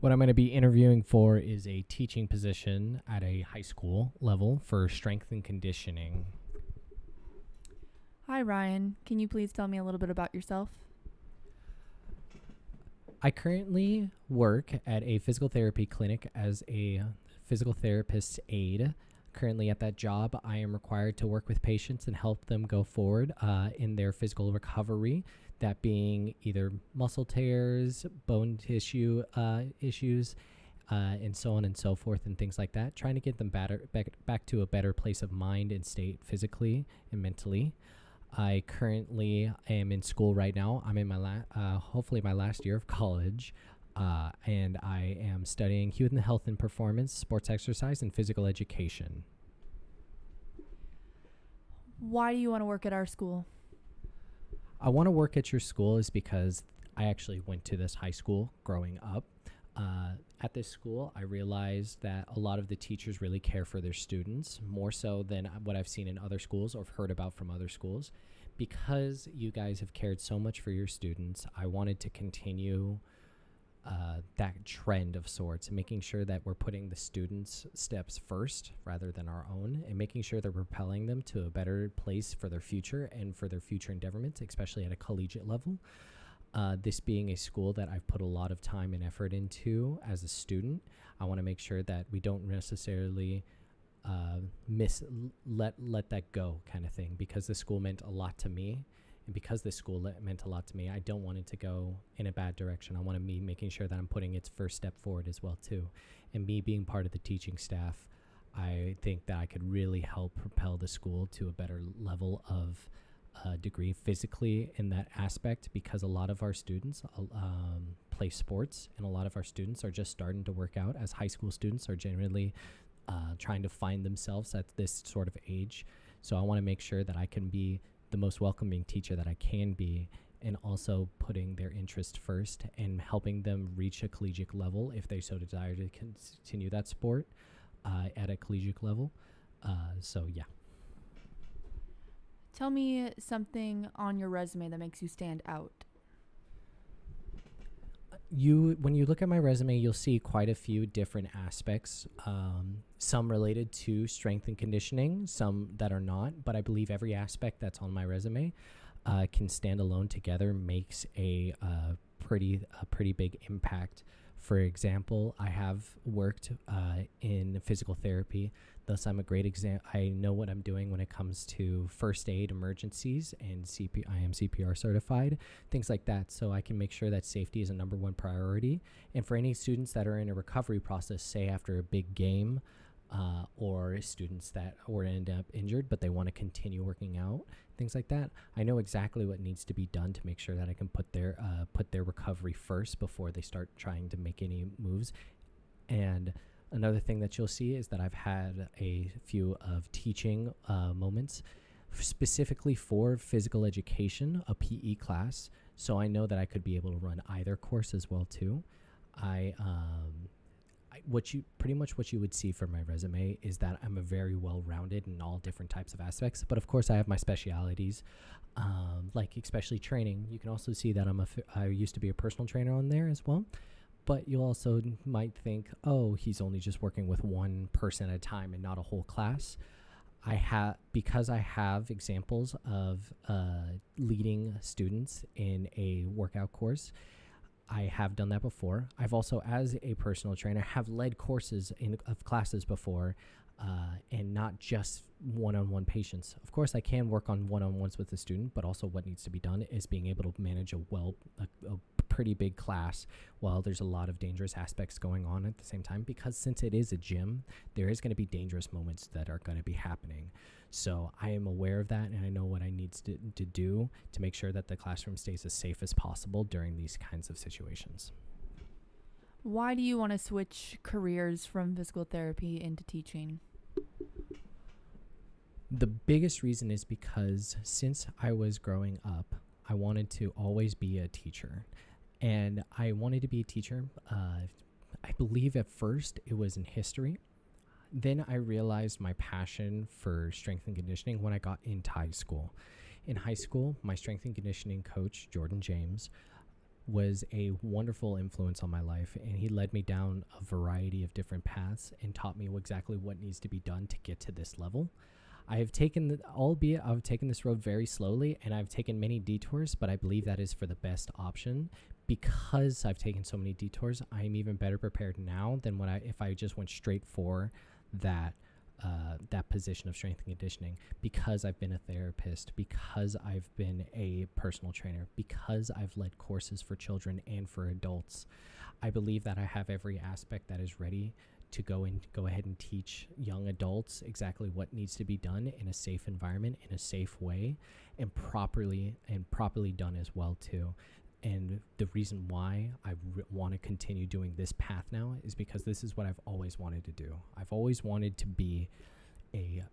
What I'm going to be interviewing for is a teaching position at a high school level for strength and conditioning. Hi, Ryan. Can you please tell me a little bit about yourself? I currently work at a physical therapy clinic as a physical therapist aide. Currently at that job, I am required to work with patients and help them go forward in their physical recovery, that being either muscle tears, bone tissue issues, and so on and so forth, and things like that, trying to get them back to a better place of mind and state physically and mentally. I currently am in school right now. I'm in my hopefully my last year of college, and I am studying human health and performance, sports exercise, and physical education. Why do you want to work at our school? I want to work at your school is because I actually went to this high school growing up. At this school, I realized that a lot of the teachers really care for their students, more so than what I've seen in other schools or heard about from other schools. Because you guys have cared so much for your students, I wanted to continue that trend of sorts, and making sure that we're putting the students' steps first rather than our own, and making sure they're propelling them to a better place for their future and for their future endeavorments, especially at a collegiate level. This being a school that I've put a lot of time and effort into as a student, I want to make sure that we don't necessarily let that go, kind of thing, because the school meant a lot to me. And because this school meant a lot to me, I don't want it to go in a bad direction. I want to be making sure that I'm putting its first step forward as well too. And me being part of the teaching staff, I think that I could really help propel the school to a better level of degree physically in that aspect, because a lot of our students play sports, and a lot of our students are just starting to work out as high school students, are generally trying to find themselves at this sort of age. So I want to make sure that I can be the most welcoming teacher that I can be, and also putting their interest first and helping them reach a collegiate level if they so desire to continue that sport at a collegiate level. So yeah. Tell me something on your resume that makes you stand out. When you look at my resume, you'll see quite a few different aspects, some related to strength and conditioning, some that are not, but I believe every aspect that's on my resume can stand alone together, makes a pretty big impact. For example, I have worked in physical therapy, thus I'm a great example. I know what I'm doing when it comes to first aid emergencies, and I am CPR certified, things like that, so I can make sure that safety is a number one priority. And for any students that are in a recovery process, say after a big game, or students that or end up injured but they want to continue working out, things like that, I know exactly what needs to be done to make sure that I can put their recovery first before they start trying to make any moves. And another thing that you'll see is that I've had a few of teaching moments specifically for physical education, a PE class, so I know that I could be able to run either course as well too. What you would see from my resume is that I'm a very well-rounded in all different types of aspects, but of course I have my specialities, like especially training. You can also see that I used to be a personal trainer on there as well, but you also might think, oh, he's only just working with one person at a time and not a whole class. Because I have examples of leading students in a workout course. I have done that before. I've also, as a personal trainer, have led courses of classes before, and not just one-on-one patients. Of course, I can work on one-on-ones with the student, but also what needs to be done is being able to manage a pretty big class while there's a lot of dangerous aspects going on at the same time, because since it is a gym, there is going to be dangerous moments that are going to be happening. So I am aware of that, and I know what I need to do to make sure that the classroom stays as safe as possible during these kinds of situations. Why do you want to switch careers from physical therapy into teaching? The biggest reason is because since I was growing up, I wanted to always be a teacher. And I wanted to be a teacher. I believe at first it was in history. Then I realized my passion for strength and conditioning when I got into high school. In high school, my strength and conditioning coach, Jordan James, was a wonderful influence on my life, and he led me down a variety of different paths and taught me exactly what needs to be done to get to this level. I have taken, albeit I've taken this road very slowly, and I've taken many detours, but I believe that is for the best option. Because I've taken so many detours, I am even better prepared now than if I just went straight for that that position of strength and conditioning, because I've been a therapist, because I've been a personal trainer, because I've led courses for children and for adults. I believe that I have every aspect that is ready to go ahead and teach young adults exactly what needs to be done in a safe environment, in a safe way, and properly done as well too. And the reason why I want to continue doing this path now is because this is what I've always wanted to do. I've always wanted to be a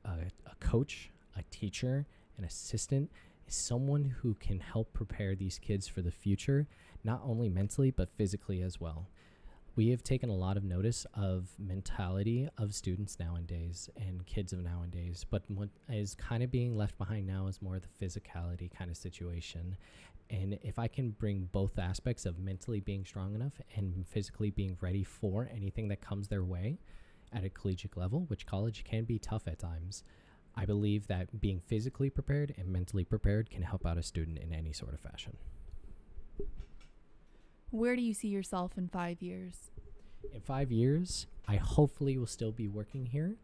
coach, a teacher, an assistant, someone who can help prepare these kids for the future, not only mentally, but physically as well. We have taken a lot of notice of mentality of students nowadays and kids of nowadays, but what is kind of being left behind now is more the physicality kind of situation. And if I can bring both aspects of mentally being strong enough and physically being ready for anything that comes their way at a collegiate level, which college can be tough at times, I believe that being physically prepared and mentally prepared can help out a student in any sort of fashion. Where do you see yourself in 5 years? In 5 years, I hopefully will still be working here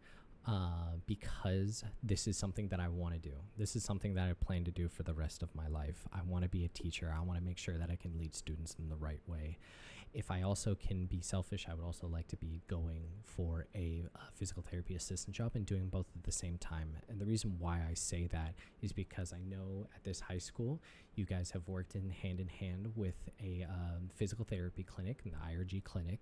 because this is something that I want to do. This is something that I plan to do for the rest of my life. I want to be a teacher. I want to make sure that I can lead students in the right way. If I also can be selfish, I would also like to be going for a physical therapy assistant job and doing both at the same time. And the reason why I say that is because I know at this high school, you guys have worked in hand with a physical therapy clinic, an IRG clinic,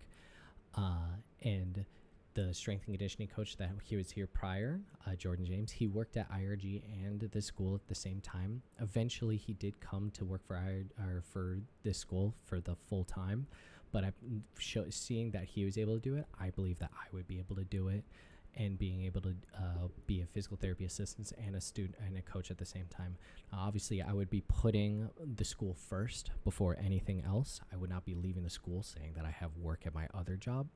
and the strength and conditioning coach that he was here prior, Jordan James, he worked at IRG and the school at the same time. Eventually, he did come to work for for this school for the full time, but I'm seeing that he was able to do it. I believe that I would be able to do it, and being able to be a physical therapy assistant and a student and a coach at the same time. Obviously, I would be putting the school first before anything else. I would not be leaving the school saying that I have work at my other job.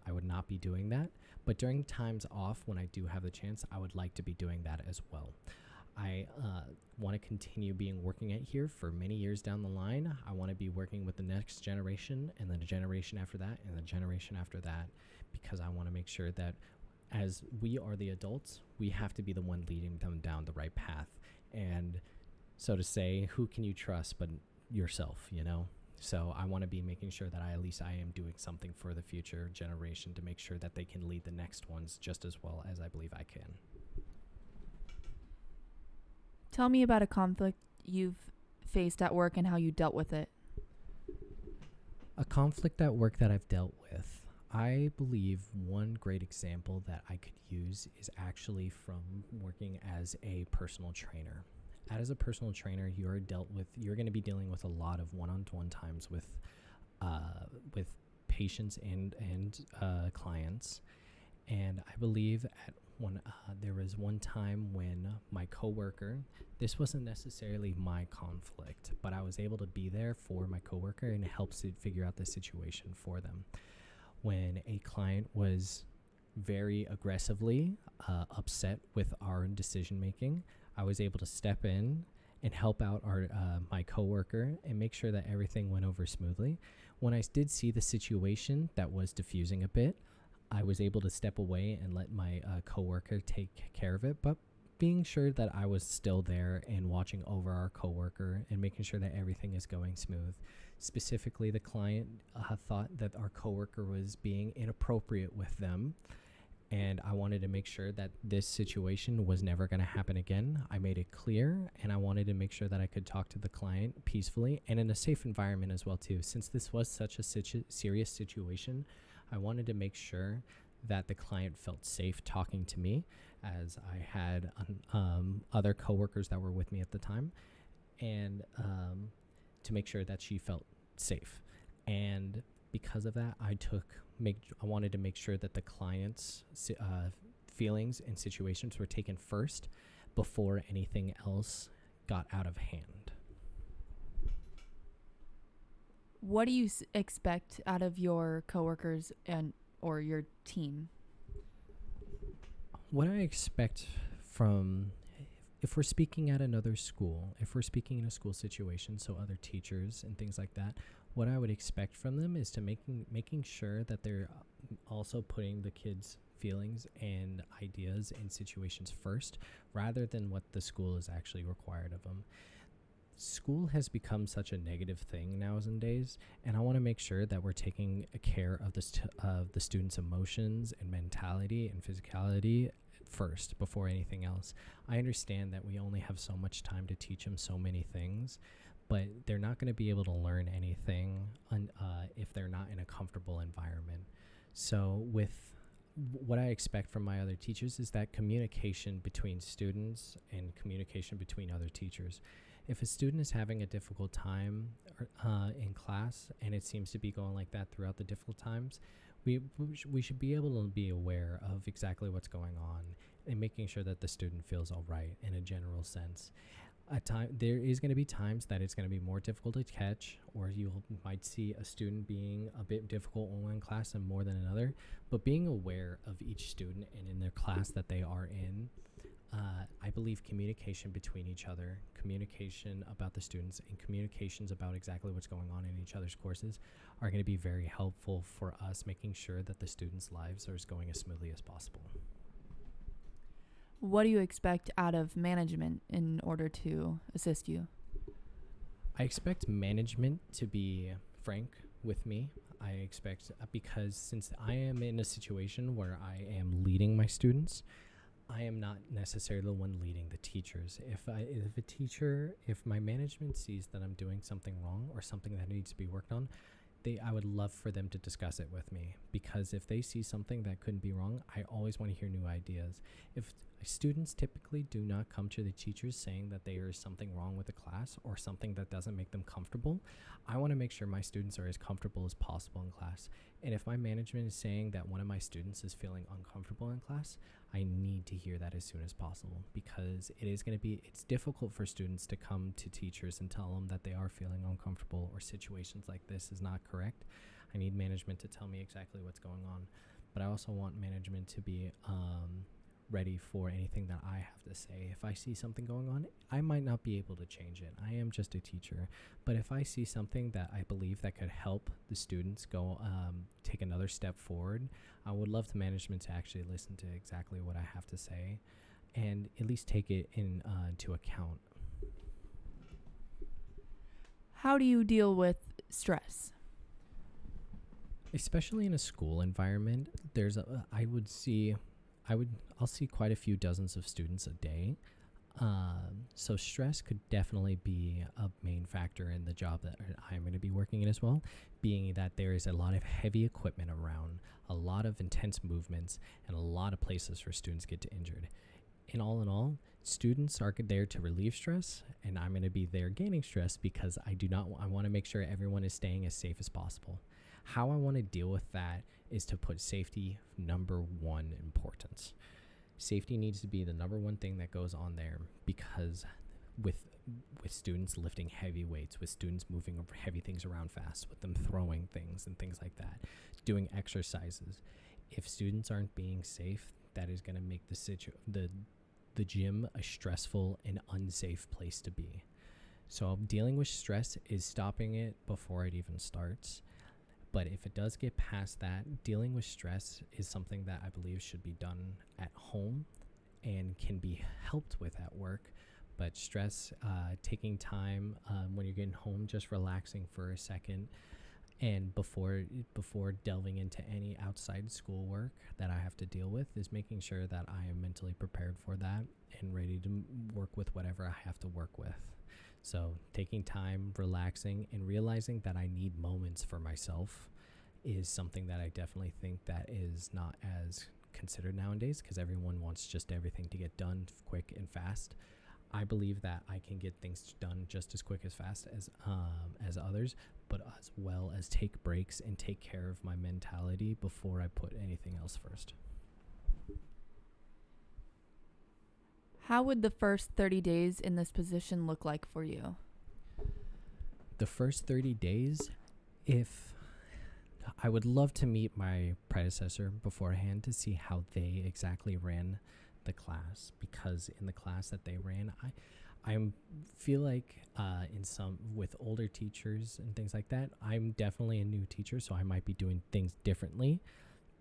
I would not be doing that. But during times off, when I do have the chance, I would like to be doing that as well. I want to continue working at here for many years down the line. I want to be working with the next generation, and then the generation after that, and the generation after that, because I want to make sure that as we are the adults, we have to be the one leading them down the right path. And so to say, who can you trust but yourself, you know? So I want to be making sure that I am doing something for the future generation to make sure that they can lead the next ones just as well as I believe I can. Tell me about a conflict you've faced at work and how you dealt with it. A conflict at work that I've dealt with. I believe one great example that I could use is actually from working as a personal trainer. As a personal trainer, you're going to be dealing with a lot of one-on-one times with patients and clients. And I believe there was one time when my coworker, this wasn't necessarily my conflict, but I was able to be there for my coworker and help figure out the situation for them. When a client was very aggressively upset with our decision making, I was able to step in and help out my coworker and make sure that everything went over smoothly. When I did see the situation that was diffusing a bit, I was able to step away and let my coworker take care of it, but being sure that I was still there and watching over our coworker and making sure that everything is going smooth. Specifically, the client thought that our coworker was being inappropriate with them, and I wanted to make sure that this situation was never going to happen again. I made it clear, and I wanted to make sure that I could talk to the client peacefully and in a safe environment as well too. Since this was such a serious situation, I wanted to make sure that the client felt safe talking to me, as I had other coworkers that were with me at the time, and to make sure that she felt safe. And because of that, I wanted to make sure that the client's feelings and situations were taken first before anything else got out of hand. What do you expect out of your coworkers and or your team? What I expect from, if we're speaking at another school, if we're speaking in a school situation, so other teachers and things like that, what I would expect from them is to making sure that they're also putting the kids' feelings and ideas and situations first, rather than what the school is actually required of them. School has become such a negative thing nowadays, and I want to make sure that we're taking care of the students' emotions and mentality and physicality first before anything else. I understand that we only have so much time to teach them so many things, but they're not going to be able to learn anything if they're not in a comfortable environment. So what I expect from my other teachers is that communication between students and communication between other teachers. If a student is having a difficult time in class, and it seems to be going like that throughout the difficult times, we should be able to be aware of exactly what's going on and making sure that the student feels all right in a general sense. There is going to be times that it's going to be more difficult to catch, or you might see a student being a bit difficult in one class and more than another, but being aware of each student and in their class that they are in, I believe communication between each other, communication about the students, and communications about exactly what's going on in each other's courses are going to be very helpful for us making sure that the students' lives are going as smoothly as possible. What do you expect out of management in order to assist you? I expect management to be frank with me. I expect, because since I am in a situation where I am leading my students, I am not necessarily the one leading the teachers. If my management sees that I'm doing something wrong or something that needs to be worked on, I would love for them to discuss it with me, because if they see something that couldn't be wrong, I always want to hear new ideas. If students typically do not come to the teachers saying that there is something wrong with the class or something that doesn't make them comfortable, I want to make sure my students are as comfortable as possible in class. And if my management is saying that one of my students is feeling uncomfortable in class, I need to hear that as soon as possible, because it's difficult for students to come to teachers and tell them that they are feeling uncomfortable or situations like this is not correct. I need management to tell me exactly what's going on, but I also want management to be ready for anything that I have to say. If I see something going on, I might not be able to change it. I am just a teacher. But if I see something that I believe that could help the students go take another step forward, I would love the management to actually listen to exactly what I have to say and at least take it into account. How do you deal with stress? Especially in a school environment, I'll see quite a few dozens of students a day. So stress could definitely be a main factor in the job that I'm going to be working in as well, being that there is a lot of heavy equipment around, a lot of intense movements, and a lot of places for students get injured. In all, students are there to relieve stress, and I'm going to be there gaining stress because I want to make sure everyone is staying as safe as possible. How I want to deal with that is to put safety number one importance. Safety needs to be the number one thing that goes on there, because with students lifting heavy weights, with students moving over heavy things around fast, with them throwing things and things like that, doing exercises, if students aren't being safe, that is going to make the gym a stressful and unsafe place to be. So dealing with stress is stopping it before it even starts. But if it does get past that, dealing with stress is something that I believe should be done at home and can be helped with at work. But stress, taking time when you're getting home, just relaxing for a second, and before delving into any outside schoolwork that I have to deal with, is making sure that I am mentally prepared for that and ready to work with whatever I have to work with. So taking time, relaxing, and realizing that I need moments for myself is something that I definitely think that is not as considered nowadays, because everyone wants just everything to get done quick and fast. I believe that I can get things done just as quick as fast as others, but as well as take breaks and take care of my mentality before I put anything else first. How would the first 30 days in this position look like for you? The first 30 days If I would love to meet my predecessor beforehand to see how they exactly ran the class, because in the class that they ran, I feel like in some with older teachers and things like that, I'm definitely a new teacher, so I might be doing things differently.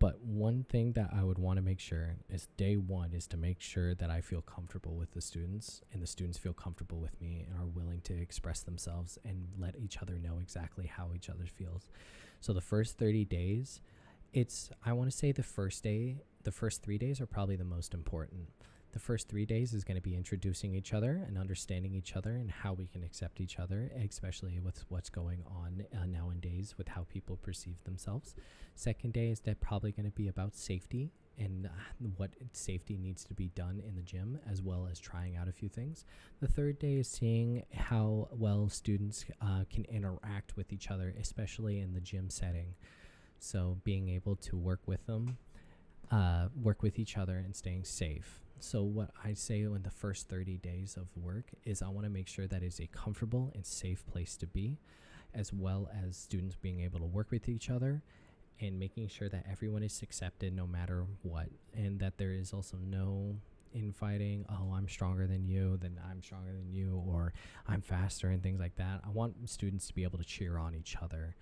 But one thing that I would want to make sure is day one is to make sure that I feel comfortable with the students, and the students feel comfortable with me and are willing to express themselves and let each other know exactly how each other feels. So the first 30 days, I want to say the first 3 days are probably the most important. The first 3 days is going to be introducing each other and understanding each other and how we can accept each other, especially with what's going on nowadays with how people perceive themselves. Second day is probably going to be about safety and what safety needs to be done in the gym, as well as trying out a few things. The third day is seeing how well students can interact with each other, especially in the gym setting. So being able to work with them, work with each other, and staying safe. So what I say in the first 30 days of work is I want to make sure that it's a comfortable and safe place to be, as well as students being able to work with each other and making sure that everyone is accepted no matter what, and that there is also no infighting. Oh, I'm stronger than you, then I'm stronger than you, or I'm faster, and things like that. I want students to be able to cheer on each other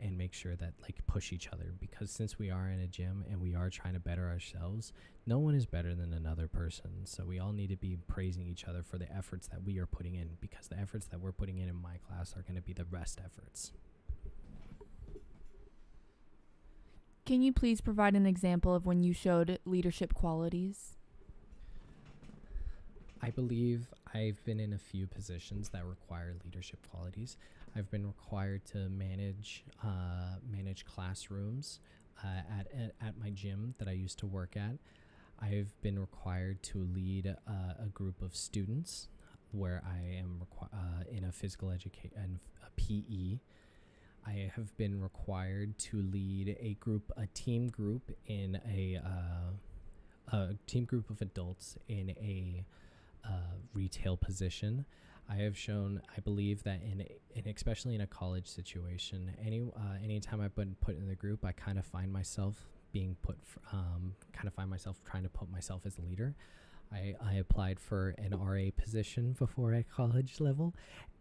and make sure that push each other, because since we are in a gym and we are trying to better ourselves, no one is better than another person. So we all need to be praising each other for the efforts that we are putting in, because the efforts that we're putting in my class are going to be the best efforts. Can you please provide an example of when you showed leadership qualities? I believe I've been in a few positions that require leadership qualities. I've been required to manage classrooms at my gym that I used to work at. I've been required to lead a group of students where I am in a physical education and a PE. I have been required to lead a team group in a team group of adults in a retail position. I have shown, I believe that especially in a college situation, anytime I've been put in the group, I kind of find myself trying to put myself as a leader. I applied for an RA position before at college level,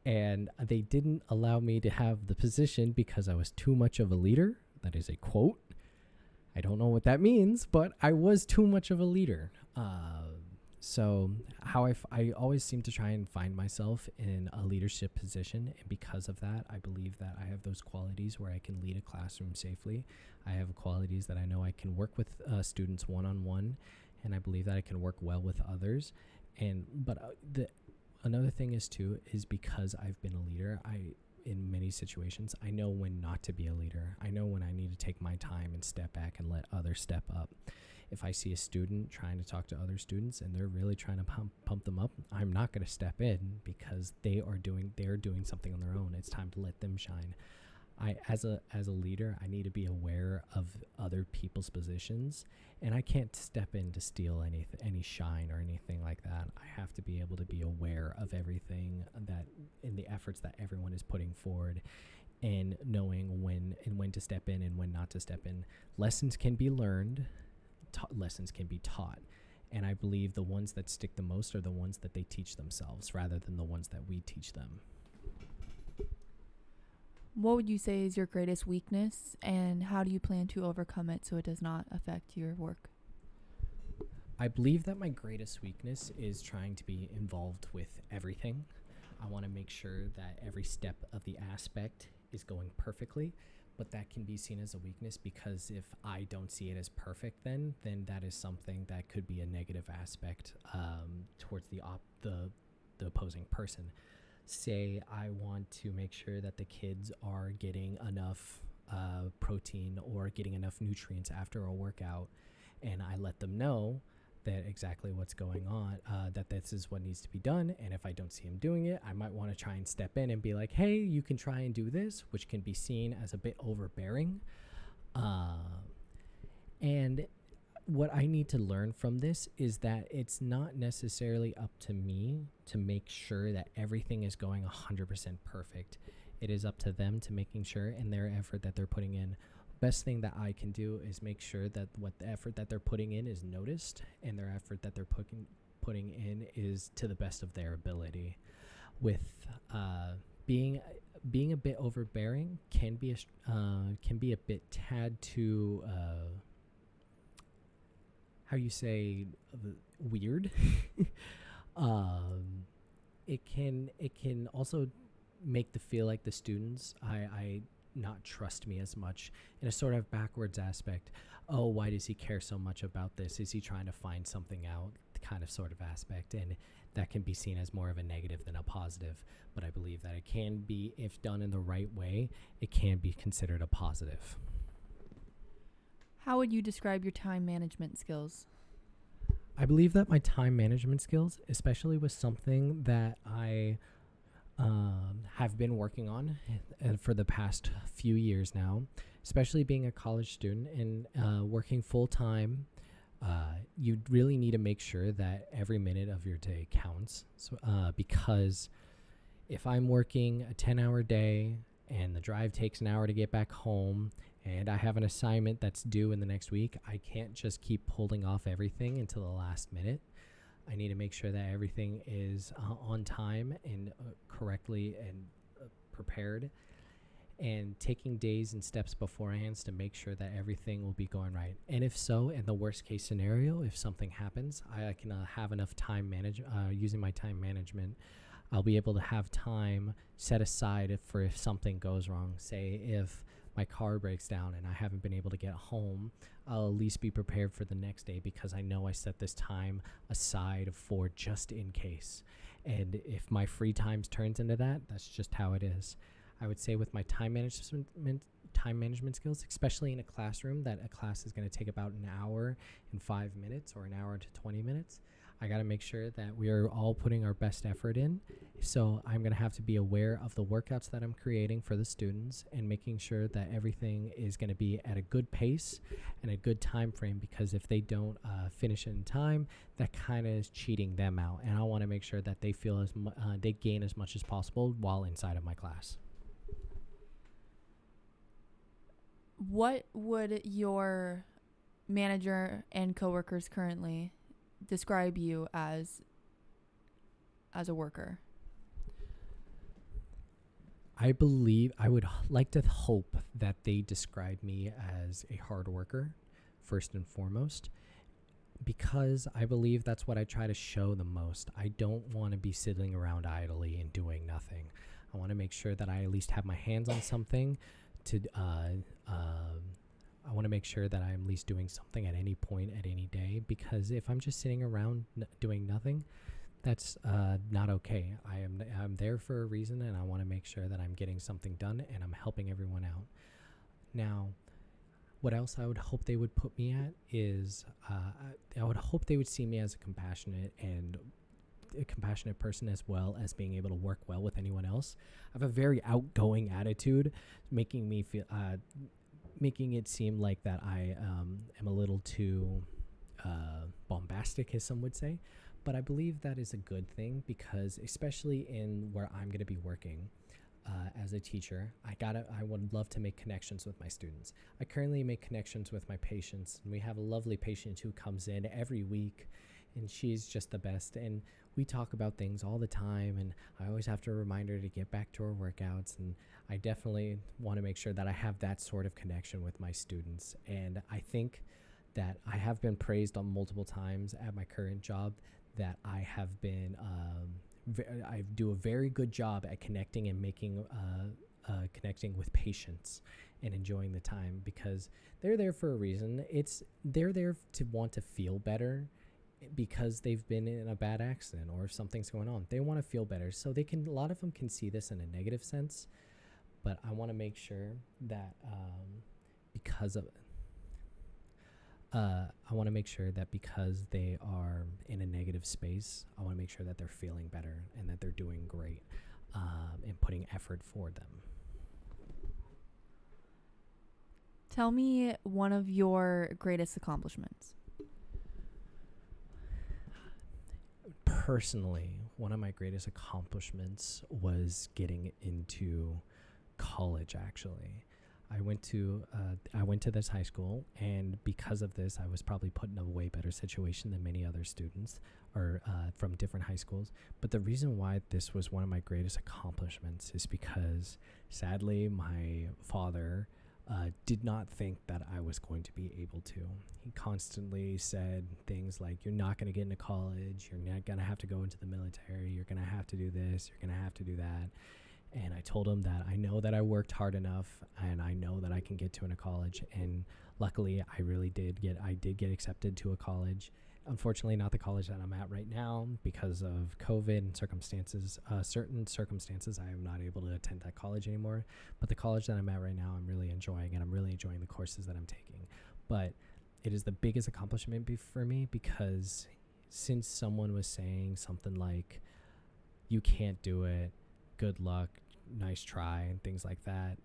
and they didn't allow me to have the position because I was too much of a leader. That is a quote. I don't know what that means, but I was too much of a leader. So I always seem to try and find myself in a leadership position, and because of that, I believe that I have those qualities where I can lead a classroom safely. I have qualities that I know I can work with students one-on-one, and I believe that I can work well with others. Another thing is because I've been a leader, in many situations, I know when not to be a leader. I know when I need to take my time and step back and let others step up. If I see a student trying to talk to other students and they're really trying to pump them up, I'm not going to step in, because they're doing something on their own. It's time to let them shine. As a leader, I need to be aware of other people's positions, and I can't step in to steal any shine or anything like that. I have to be able to be aware of everything that in the efforts that everyone is putting forward, and knowing when to step in and when not to step in. Lessons can be learned. Lessons can be taught, and I believe the ones that stick the most are the ones that they teach themselves rather than the ones that we teach them. What would you say is your greatest weakness, and how do you plan to overcome it so it does not affect your work? I believe that my greatest weakness is trying to be involved with everything. I want to make sure that every step of the aspect is going perfectly, but that can be seen as a weakness, because if I don't see it as perfect, then that is something that could be a negative aspect towards the opposing person. Say I want to make sure that the kids are getting enough protein or getting enough nutrients after a workout, and I let them know that exactly what's going on, that this is what needs to be done. And if I don't see him doing it, I might want to try and step in and be like, hey, you can try and do this, which can be seen as a bit overbearing. And what I need to learn from this is that it's not necessarily up to me to make sure that everything is going 100% perfect. It is up to them to making sure in their effort that they're putting in. Best thing that I can do is make sure that what the effort that they're putting in is noticed, and their effort that they're putting in is to the best of their ability. With being being a bit overbearing can be a bit tad too how you say weird. It can also make the feel like the students I not trust me as much in a sort of backwards aspect. Oh, why does he care so much about this? Is he trying to find something out? Kind of sort of aspect, and that can be seen as more of a negative than a positive. But I believe that it can be, if done in the right way, it can be considered a positive. How would you describe your time management skills? I believe that my time management skills, especially with something that I have been working on for the past few years now, especially being a college student and working full time, you really need to make sure that every minute of your day counts. So, because if I'm working a 10-hour day and the drive takes an hour to get back home, and I have an assignment that's due in the next week, I can't just keep pulling off everything until the last minute. I need to make sure that everything is on time and correctly and prepared, and taking days and steps beforehand to make sure that everything will be going right. And if so, in the worst case scenario, if something happens, I can have enough time using my time management. I'll be able to have time set aside for if something goes wrong. Say if my car breaks down and I haven't been able to get home, I'll at least be prepared for the next day because I know I set this time aside for just in case. And if my free time turns into that, that's just how it is. I would say with my time management skills, especially in a classroom, that a class is going to take about an hour and 5 minutes or an hour to 20 minutes. I got to make sure that we are all putting our best effort in. So I'm going to have to be aware of the workouts that I'm creating for the students and making sure that everything is going to be at a good pace and a good time frame, because if they don't finish in time, that kind of is cheating them out. And I want to make sure that they feel they gain as much as possible while inside of my class. What would your manager and coworkers currently describe you as a worker? I would like to hope that they describe me as a hard worker, first and foremost, because I believe that's what I try to show the most. I don't want to be sitting around idly and doing nothing. I want to make sure that I at least have my hands on something I want to make sure that I'm at least doing something at any point at any day, because if I'm just sitting around doing nothing, that's not okay. I'm there for a reason, and I want to make sure that I'm getting something done and I'm helping everyone out. Now, what else I would hope they would put me at is I would hope they would see me as a compassionate person, as well as being able to work well with anyone else. I have a very outgoing attitude, making it seem like that I am a little too bombastic, as some would say. But I believe that is a good thing, because especially in where I'm going to be working as a teacher, I would love to make connections with my students. I currently make connections with my patients, and we have a lovely patient who comes in every week, and she's just the best. And we talk about things all the time, and I always have to remind her to get back to her workouts. And I definitely want to make sure that I have that sort of connection with my students. And I think that I have been praised on multiple times at my current job that I have been, I do a very good job at connecting and connecting with patients and enjoying the time, because they're there for a reason. They're there to want to feel better, because they've been in a bad accident or if something's going on. They want to feel better. So a lot of them can see this in a negative sense, but I want to make sure that because they are in a negative space, I want to make sure that they're feeling better and that they're doing great and putting effort for them. Tell me one of your greatest accomplishments. Personally, one of my greatest accomplishments was getting into college, actually. I went to this high school, and because of this, I was probably put in a way better situation than many other students or from different high schools. But the reason why this was one of my greatest accomplishments is because, sadly, my father did not think that I was going to be able to. He constantly said things like, "You're not going to get into college. You're not going to have to go into the military. You're going to have to do this. You're going to have to do that." And I told him that I know that I worked hard enough, and I know that I can get to a college. And luckily, I did get accepted to a college. Unfortunately, not the college that I'm at right now because of COVID and circumstances. Certain circumstances, I am not able to attend that college anymore. But the college that I'm at right now, I'm really enjoying, and I'm really enjoying the courses that I'm taking. But it is the biggest accomplishment for me because since someone was saying something like, "You can't do it, good luck, nice try," and things like that,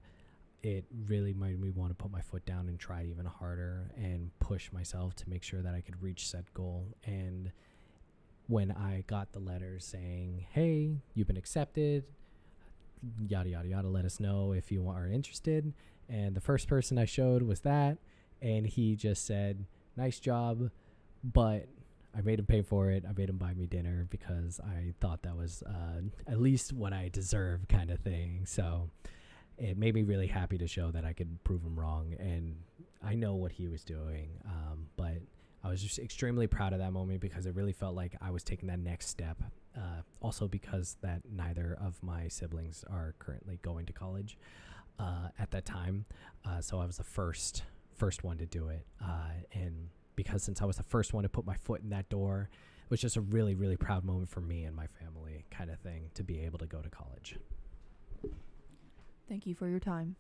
it really made me want to put my foot down and try even harder and push myself to make sure that I could reach said goal. And when I got the letter saying, "Hey, you've been accepted, yada, yada, yada, let us know if you are interested," and the first person I showed was that, and he just said, "Nice job," but I made him pay for it. I made him buy me dinner because I thought that was at least what I deserve, kind of thing. So it made me really happy to show that I could prove him wrong. And I know what he was doing. But I was just extremely proud of that moment because it really felt like I was taking that next step. Also because that neither of my siblings are currently going to college at that time. So I was the first one to do it. And because since I was the first one to put my foot in that door, it was just a really, really proud moment for me and my family, kind of thing, to be able to go to college. Thank you for your time.